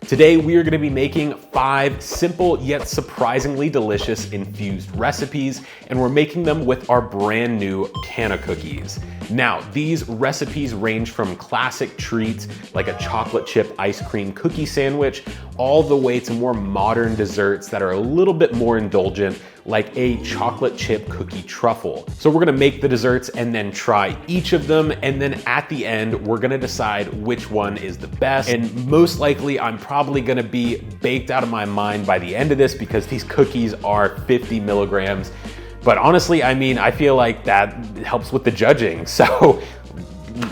Today we are going to be making 5 simple yet surprisingly delicious infused recipes, and we're making them with our brand new Canna-Cookies. Now, these recipes range from classic treats like a chocolate chip ice cream cookie sandwich, all the way to more modern desserts that are a little bit more indulgent, like a chocolate chip cookie truffle. So we're gonna make the desserts and then try each of them, and then at the end, we're gonna decide which one is the best. And most likely, I'm probably gonna be baked out of my mind by the end of this because these cookies are 50 milligrams. But honestly, I mean, I feel like that helps with the judging. So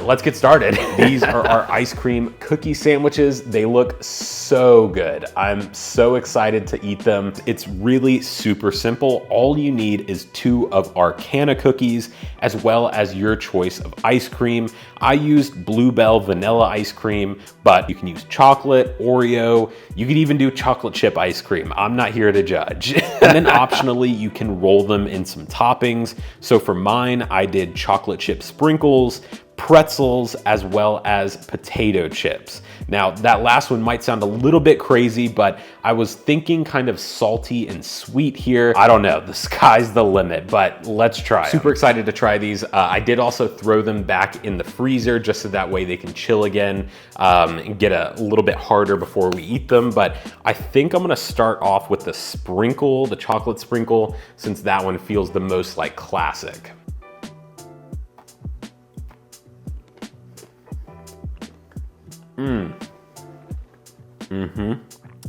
let's get started. These are our ice cream cookie sandwiches. They look so good. I'm so excited to eat them. It's really super simple. All you need is 2 of our Canna-Cookies, as well as your choice of ice cream. I used Bluebell vanilla ice cream, but you can use chocolate, Oreo. You could even do chocolate chip ice cream. I'm not here to judge. And then optionally, you can roll them in some toppings. So for mine, I did chocolate chip sprinkles, pretzels, as well as potato chips. Now, that last one might sound a little bit crazy, but I was thinking kind of salty and sweet here. I don't know, the sky's the limit, but let's try. Super excited to try these. I did also throw them back in the freezer just so that way they can chill again and get a little bit harder before we eat them. But I think I'm gonna start off with the sprinkle, the chocolate sprinkle, since that one feels the most like classic.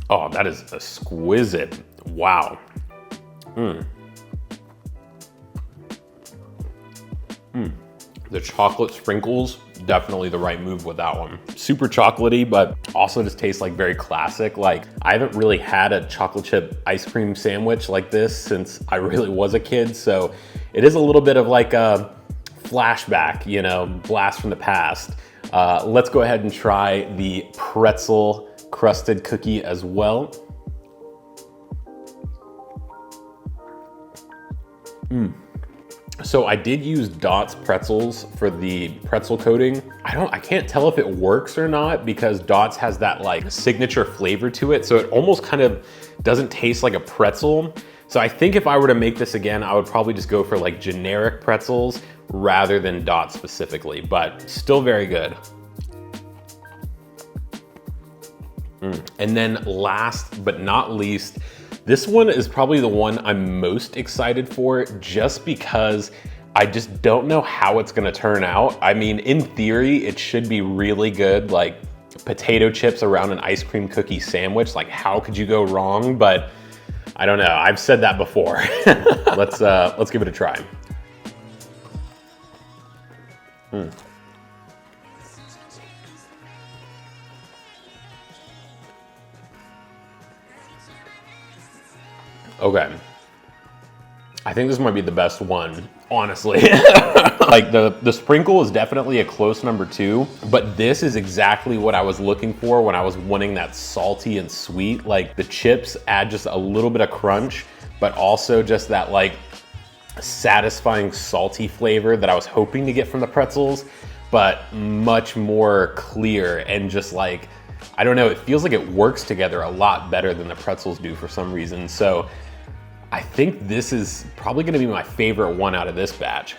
Oh, that is exquisite. Wow. The chocolate sprinkles, definitely the right move with that one. Super chocolatey, but also just tastes like very classic. Like, I haven't really had a chocolate chip ice cream sandwich like this since I really was a kid. So it is a little bit of like a flashback, you know, blast from the past. Let's go ahead and try the pretzel crusted cookie as well. So I did use Dot's pretzels for the pretzel coating. I can't tell if it works or not because Dot's has that like signature flavor to it. So it almost kind of doesn't taste like a pretzel. So I think if I were to make this again, I would probably just go for like generic pretzels rather than Dot specifically, but still very good. And then last but not least, this one is probably the one I'm most excited for just because I just don't know how it's gonna turn out. I mean, in theory, it should be really good, like potato chips around an ice cream cookie sandwich. Like, how could you go wrong? But I don't know, I've said that before. Let's give it a try. Okay, I think this might be the best one, honestly. Like the sprinkle is definitely a close number 2, but this is exactly what I was looking for when I was wanting that salty and sweet. Like the chips add just a little bit of crunch, but also just that like satisfying salty flavor that I was hoping to get from the pretzels, but much more clear and just like, I don't know, it feels like it works together a lot better than the pretzels do for some reason. So I think this is probably gonna be my favorite one out of this batch.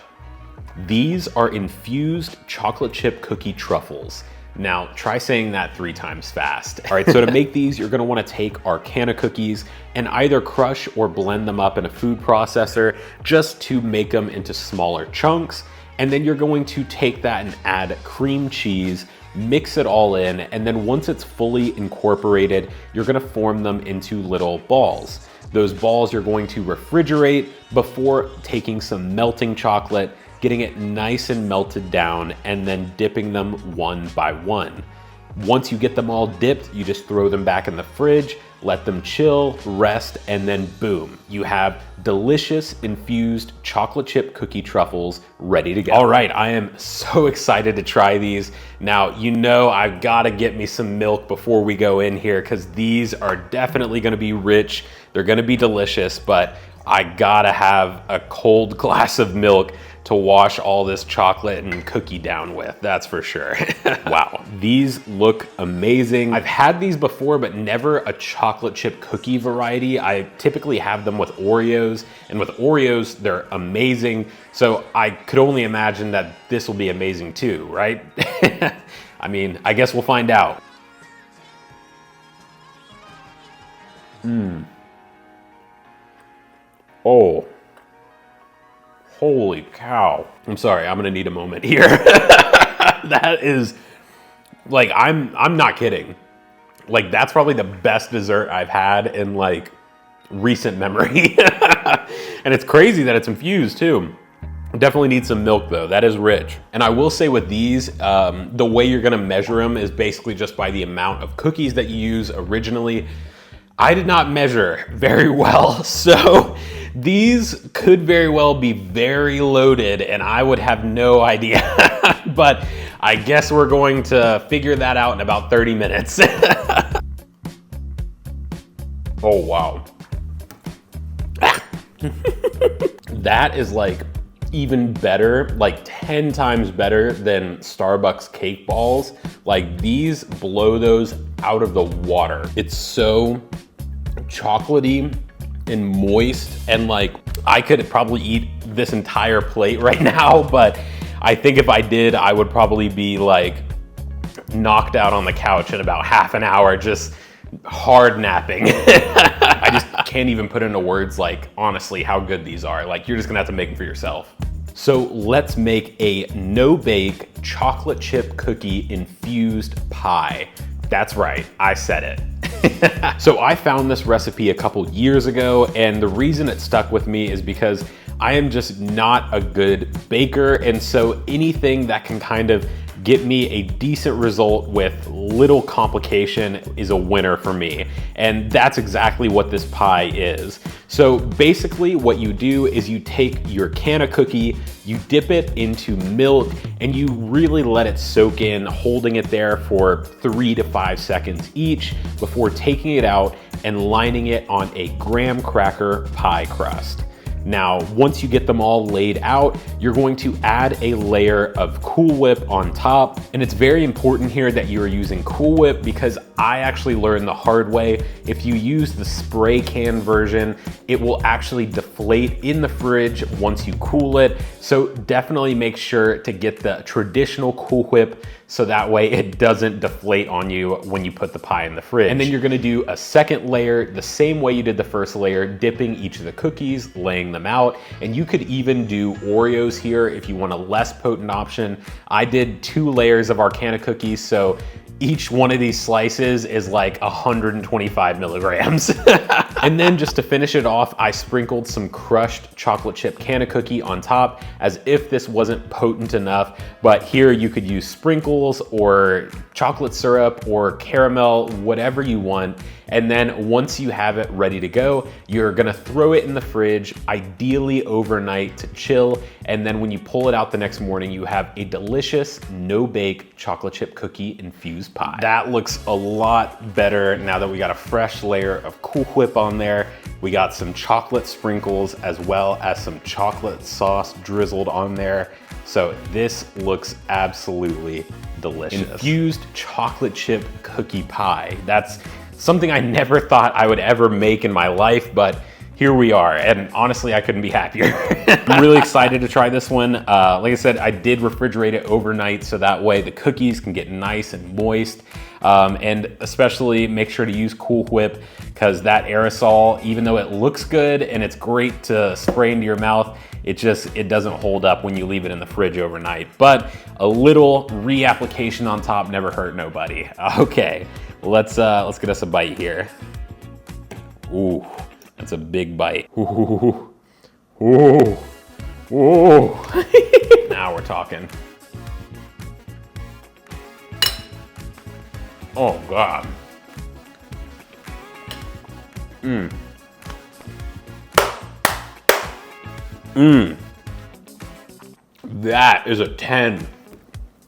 These are infused chocolate chip cookie truffles. Now, try saying that 3 times fast. All right, so to make these, you're gonna wanna take our Canna-Cookies and either crush or blend them up in a food processor just to make them into smaller chunks. And then you're going to take that and add cream cheese, mix it all in, and then once it's fully incorporated, you're gonna form them into little balls. Those balls you're going to refrigerate before taking some melting chocolate, getting it nice and melted down, and then dipping them one by one. Once you get them all dipped, you just throw them back in the fridge, let them chill, rest, and then boom, you have delicious infused chocolate chip cookie truffles ready to go. All right, I am so excited to try these. Now, you know I've gotta get me some milk before we go in here because these are definitely gonna be rich, they're gonna be delicious, but I gotta have a cold glass of milk to wash all this chocolate and cookie down with, that's for sure. Wow, these look amazing. I've had these before, but never a chocolate chip cookie variety. I typically have them with Oreos, and with Oreos, they're amazing. So I could only imagine that this will be amazing too, right? I mean, I guess we'll find out. Oh, holy cow. I'm sorry, I'm gonna need a moment here. That is, like, I'm not kidding. Like, that's probably the best dessert I've had in like recent memory. And it's crazy that it's infused too. Definitely need some milk though, that is rich. And I will say with these, the way you're gonna measure them is basically just by the amount of cookies that you use originally. I did not measure very well, so these could very well be very loaded and I would have no idea. But I guess we're going to figure that out in about 30 minutes. Oh, wow. That is like even better, like 10 times better than Starbucks cake balls. Like, these blow those out of the water. It's so chocolatey and moist, and like I could probably eat this entire plate right now, but I think if I did, I would probably be like knocked out on the couch in about half an hour, just hard napping. I just can't even put into words, like, honestly, how good these are. Like, you're just gonna have to make them for yourself. So let's make a no-bake chocolate chip cookie infused pie. That's right, I said it. So I found this recipe a couple years ago, and the reason it stuck with me is because I am just not a good baker, and so anything that can kind of get me a decent result with little complication is a winner for me. And that's exactly what this pie is. So basically what you do is you take your Canna-Cookie, you dip it into milk, and you really let it soak in, holding it there for 3 to 5 seconds each before taking it out and lining it on a graham cracker pie crust. Now, once you get them all laid out, you're going to add a layer of Cool Whip on top. And it's very important here that you are using Cool Whip, because I actually learned the hard way. If you use the spray can version, it will actually deflate in the fridge once you cool it. So definitely make sure to get the traditional Cool Whip, so that way it doesn't deflate on you when you put the pie in the fridge. And then you're gonna do a second layer the same way you did the first layer, dipping each of the cookies, laying them out. And you could even do Oreos here if you want a less potent option. I did 2 layers of our Canna-Cookies, so each one of these slices is like 125 milligrams. And then just to finish it off, I sprinkled some crushed chocolate chip Canna-Cookie on top, as if this wasn't potent enough. But here you could use sprinkles or chocolate syrup or caramel, whatever you want. And then once you have it ready to go, you're gonna throw it in the fridge, ideally overnight to chill. And then when you pull it out the next morning, you have a delicious no-bake chocolate chip cookie infused pie. That looks a lot better now that we got a fresh layer of Cool Whip on there. We got some chocolate sprinkles as well as some chocolate sauce drizzled on there. So this looks absolutely delicious. Infused chocolate chip cookie pie. That's something I never thought I would ever make in my life, but here we are, and honestly, I couldn't be happier. I'm really excited to try this one. Like I said, I did refrigerate it overnight, so that way the cookies can get nice and moist. And especially make sure to use Cool Whip, because that aerosol, even though it looks good and it's great to spray into your mouth, it doesn't hold up when you leave it in the fridge overnight. But a little reapplication on top never hurt nobody. Okay, let's get us a bite here. Ooh, that's a big bite. Ooh, ooh, ooh. Now we're talking. Oh God. Mmm. Mmm. That is a 10.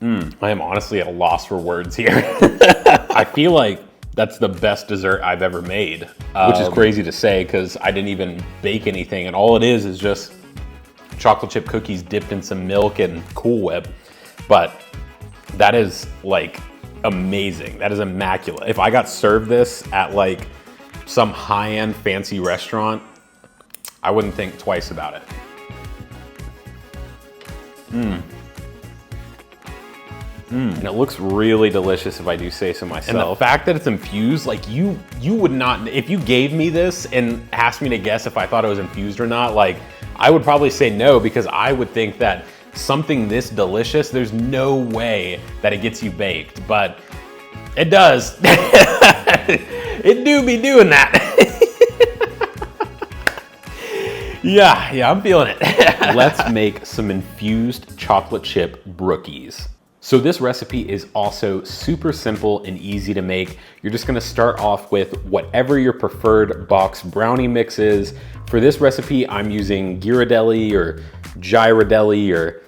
I am honestly at a loss for words here. I feel like that's the best dessert I've ever made, which is crazy to say because I didn't even bake anything, and all it is just chocolate chip cookies dipped in some milk and Cool Whip, but that is like amazing. That is immaculate. If I got served this at like some high-end fancy restaurant, I wouldn't think twice about it. And it looks really delicious if I do say so myself. And the fact that it's infused, like you would not, if you gave me this and asked me to guess if I thought it was infused or not, like I would probably say no, because I would think that something this delicious, there's no way that it gets you baked, but it does. It do be doing that. Yeah, I'm feeling it. Let's make some infused chocolate chip Brookies. So this recipe is also super simple and easy to make. You're just gonna start off with whatever your preferred box brownie mix is. For this recipe, I'm using Ghirardelli or Ghirardelli or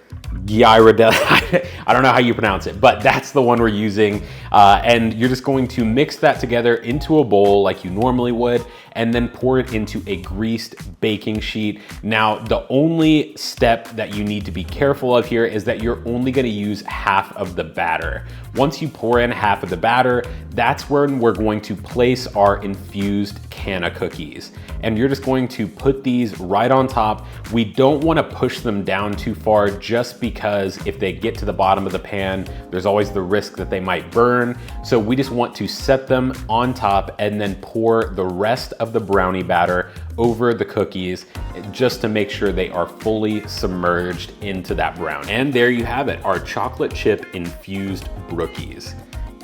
Ghirardelli. I don't know how you pronounce it, but that's the one we're using. And you're just going to mix that together into a bowl like you normally would, and then pour it into a greased baking sheet. Now, the only step that you need to be careful of here is that you're only gonna use half of the batter. Once you pour in half of the batter, that's when we're going to place our infused Canna-Cookies. And you're just going to put these right on top. We don't wanna push them down too far, just because if they get to the bottom of the pan, there's always the risk that they might burn. So we just want to set them on top and then pour the rest of the brownie batter over the cookies, just to make sure they are fully submerged into that brownie. And there you have it, our chocolate chip infused Brookies.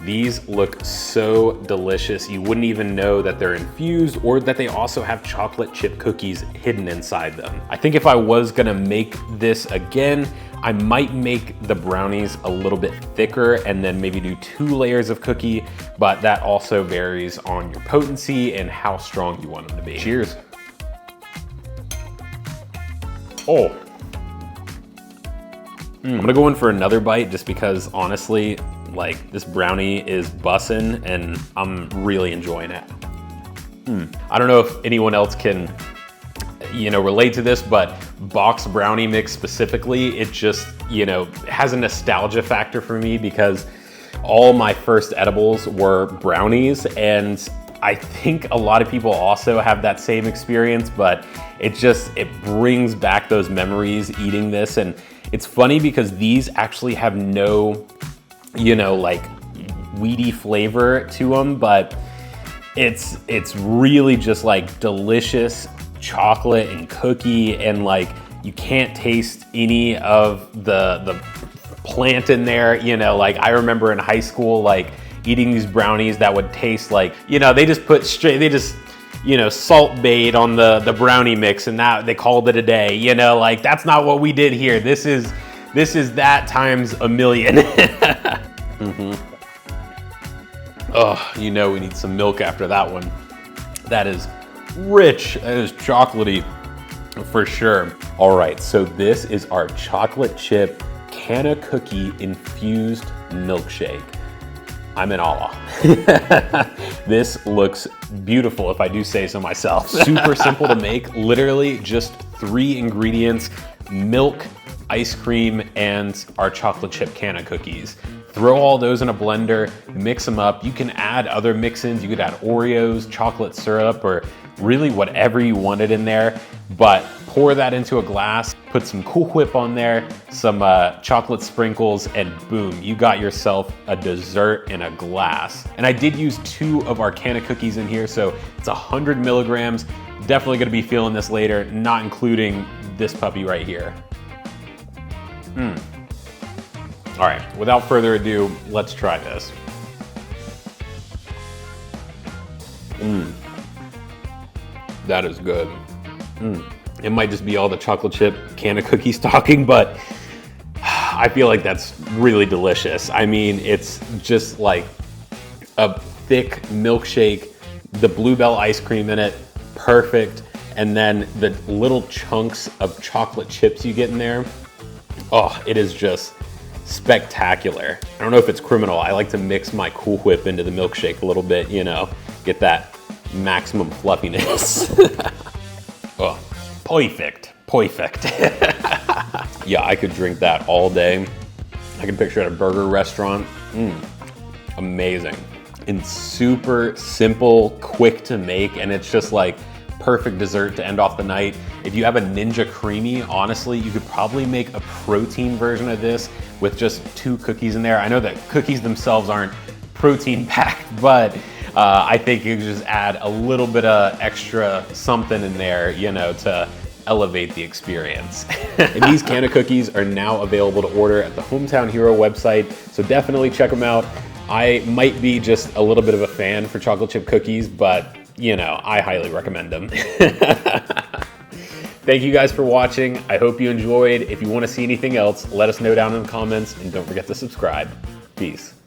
These look so delicious. You wouldn't even know that they're infused or that they also have chocolate chip cookies hidden inside them. I think if I was gonna make this again, I might make the brownies a little bit thicker and then maybe do 2 layers of cookie, but that also varies on your potency and how strong you want them to be. Cheers. Oh. I'm gonna go in for another bite just because honestly, like this brownie is bussin' and I'm really enjoying it. I don't know if anyone else can, relate to this, but box brownie mix specifically, it just, has a nostalgia factor for me because all my first edibles were brownies, and I think a lot of people also have that same experience, but it brings back those memories eating this. And it's funny because these actually have no, like weedy flavor to them, but it's really just like delicious chocolate and cookie, and like you can't taste any of the plant in there. Like I remember in high school, like eating these brownies that would taste like, they just put salt bait on the brownie mix and that they called it a day. Like that's not what we did here. This is that times a million. Oh, we need some milk after that one. That is rich, that is chocolatey for sure. All right, so this is our chocolate chip Canna-Cookie infused milkshake. I'm in awe. This looks beautiful if I do say so myself. Super simple to make, literally just 3 ingredients: milk, ice cream, and our chocolate chip Canna-Cookies. Throw all those in a blender, mix them up. You can add other mix-ins. You could add Oreos, chocolate syrup, or really whatever you wanted in there, but pour that into a glass, put some Cool Whip on there, some chocolate sprinkles, and boom, you got yourself a dessert in a glass. And I did use 2 of our Canna-Cookies in here, so it's 100 milligrams. Definitely gonna be feeling this later, not including this puppy right here. All right, without further ado, let's try this. That is good. It might just be all the chocolate chip Canna-Cookies talking, but I feel like that's really delicious. I mean, it's just like a thick milkshake, the Bluebell ice cream in it, perfect. And then the little chunks of chocolate chips you get in there. Oh, it is just spectacular. I don't know if it's criminal. I like to mix my Cool Whip into the milkshake a little bit, get that maximum fluffiness. Oh, perfect. Perfect. Yeah, I could drink that all day. I can picture it at a burger restaurant. Amazing. And super simple, quick to make, and it's just like perfect dessert to end off the night. If you have a Ninja Creamy, honestly, you could probably make a protein version of this with just 2 cookies in there. I know that cookies themselves aren't protein packed, but I think you could just add a little bit of extra something in there, you know, to elevate the experience. And these Canna-Cookies are now available to order at the Hometown Hero website, so definitely check them out. I might be just a little bit of a fan for chocolate chip cookies, but you know, I highly recommend them. Thank you guys for watching. I hope you enjoyed. If you want to see anything else, let us know down in the comments, and don't forget to subscribe. Peace.